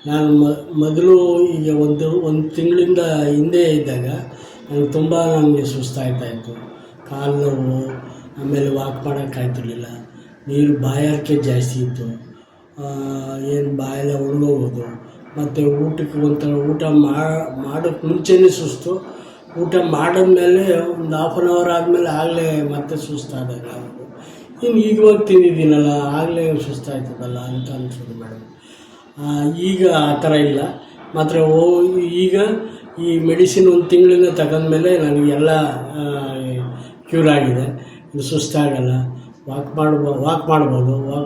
ನಾನು ಮೊದಲು ಈಗ ಒಂದು ತಿಂಗಳಿಂದ ಹಿಂದೆ ಇದ್ದಾಗ ನನಗೆ ತುಂಬ ಸುಸ್ತಾಗ್ತಾಯಿತ್ತು. ಕಾಲು ನೋವು, ಆಮೇಲೆ ವಾಕ್ ಮಾಡೋಕ್ಕಾಗ್ತಿರ್ಲಿಲ್ಲ. ನೀರು ಬಾಯಾರಿಕೆ ಜಾಸ್ತಿ ಇತ್ತು. ಏನು ಬಾಯೆಲ್ಲ ಒಣಗೋಗೋದು. ಮತ್ತು ಊಟಕ್ಕೆ ಒಂಥರ ಊಟ ಮಾಡೋಕ್ಕೆ ಮುಂಚೆನೇ ಸುಸ್ತು. ಊಟ ಮಾಡಿದ್ಮೇಲೆ ಒಂದು ಹಾಫ್ ಆನ್ ಅವರ್ ಆದಮೇಲೆ ಆಗಲೇ ಮತ್ತೆ ಸುಸ್ತಾದಾಗ ಆಗೋದು. ಇನ್ನು ಈಗವಾಗ ತಿಂದಿದ್ದೀನಲ್ಲ ಆಗಲೇ ಸುಸ್ತಾಯ್ತದಲ್ಲ ಅಂತ ಅನಿಸೋದು ಮೇಡಮ್. ಈಗ ಆ ಥರ ಇಲ್ಲ. ಮಾತ್ರ ಈಗ ಈ ಮೆಡಿಸಿನ್ ಒಂದು ತಿಂಗಳಿಂದ ತಗೊಂಡ್ಮೇಲೆ ನನಗೆಲ್ಲ ಕ್ಯೂರ್ ಆಗಿದೆ. ಇದು ಸುಸ್ತಾಗಲ್ಲ. ವಾಕ್ ಮಾಡ್ಬೋದು. ವಾಕ್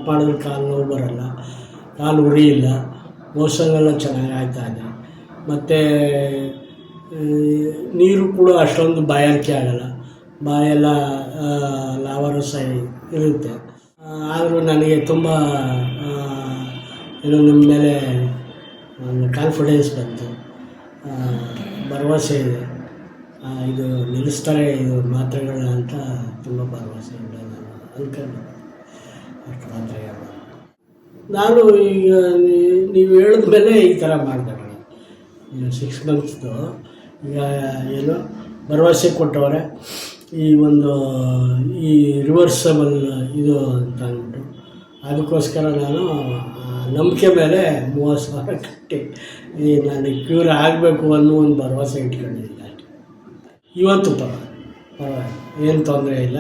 ಮಾಡಿದ್ರೆ ಕಾಲು ನೋವು ಬರೋಲ್ಲ, ಕಾಲು ಉರಿಯಿಲ್ಲ, ಮೋಷನ್ನೆಲ್ಲ ಚೆನ್ನಾಗಿ ಆಗ್ತಾಯಿದೆ. ಮತ್ತು ನೀರು ಕೂಡ ಅಷ್ಟೊಂದು ಬಾಯಾರಿಕೆ ಆಗೋಲ್ಲ. ಬಾಯೆಲ್ಲ ಲಾವಾರಸ ಇರುತ್ತೆ. ಆದರೂ ನನಗೆ ತುಂಬ ಏನೋ ನಿಮ್ಮ ಮೇಲೆ ಕಾನ್ಫಿಡೆನ್ಸ್ ಬಂತು, ಭರವಸೆ ಇದೆ. ಇದು ನಿಲ್ಲಿಸ್ತಾರೆ ಇದು ಮಾತ್ರೆಗಳನ್ನ ಅಂತ ತುಂಬ ಭರವಸೆ ಇದೆ. ನಾನು ಅಂದ್ಕೊಂಡು ಅಷ್ಟು ಮಾತ್ರ ಹೇಳೋದು. ನಾನು ಈಗ ನೀವು ಹೇಳಿದ ಮೇಲೆ ಈ ಥರ ಮಾಡಿದೆ ಮೇಡಮ್. ಈಗ 6 ಮಂತ್ಸ್ದು ಈಗ ಏನು ಭರವಸೆ ಕೊಟ್ಟವ್ರೆ. ಈ ರಿವರ್ಸಬಲ್ ಇದು ಅಂತ ಅಂದ್ಬಿಟ್ಟು ಅದಕ್ಕೋಸ್ಕರ ನಾನು ನಂಬಿಕೆ ಮೇಲೆ 30,000 ಕಟ್ಟಿ ನನಗೆ ಕ್ಯೂರ್ ಆಗಬೇಕು ಅನ್ನೋ ಒಂದು ಭರವಸೆ ಇಟ್ಕೊಂಡಿದ್ದೀನಿ. ಇವತ್ತು ಪರವಾಗಿಲ್ಲ, ಏನು ತೊಂದರೆ ಇಲ್ಲ.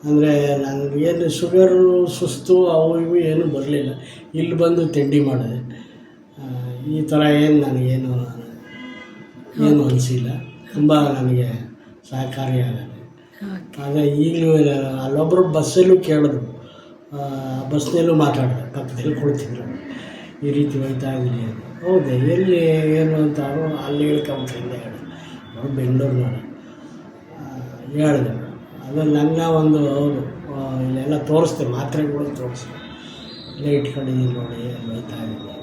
ಅಂದರೆ ನನಗೇನು ಶುಗರು, ಸುಸ್ತು ಅವು ಇವು ಏನೂ ಬರಲಿಲ್ಲ. ಇಲ್ಲಿ ಬಂದು ತಿಂಡಿ ಮಾಡಿದೆ. ಈ ಥರ ನನಗೇನು ಅನಿಸಿಲ್ಲ. ತುಂಬ ನನಗೆ ಸಹಕಾರಿಯಾಗತ್ತೆ. ಆದರೆ ಈಗಲೂ ಅಲ್ಲೊಬ್ಬರು ಬಸ್ಸಲ್ಲೂ ಕೇಳಿದ್ರು, ಬಸ್ನಲ್ಲೂ ಮಾತಾಡಿದೆ, ಪಕ್ಕದಲ್ಲಿ ಕೊಡ್ತಿದ್ರು, ಈ ರೀತಿ ಹೋಗ್ತಾ ಇದ್ದೀನಿ ಅಂತ. ಹೌದೇ, ಎಲ್ಲಿ ಏನು ಅಂತ ಅಲ್ಲಿ ಹೇಳ್ಕೊಂಬಿಟ್ಟಿಂದ ಅವರು ಬೆಂಗಳೂರಿನವರು ಹೇಳಿದೆ. ಅದು ನನ್ನ ಒಂದು ಹೌದು ಇಲ್ಲೆಲ್ಲ ತೋರಿಸ್ದೆ, ಮಾತ್ರೆಗಳು ತೋರಿಸ್ದೆ, ಇಲ್ಲೇ ಇಟ್ಕೊಂಡಿದ್ದೀನಿ ನೋಡಿ, ಹೋಗ್ತಾ ಇದ್ದೀನಿ.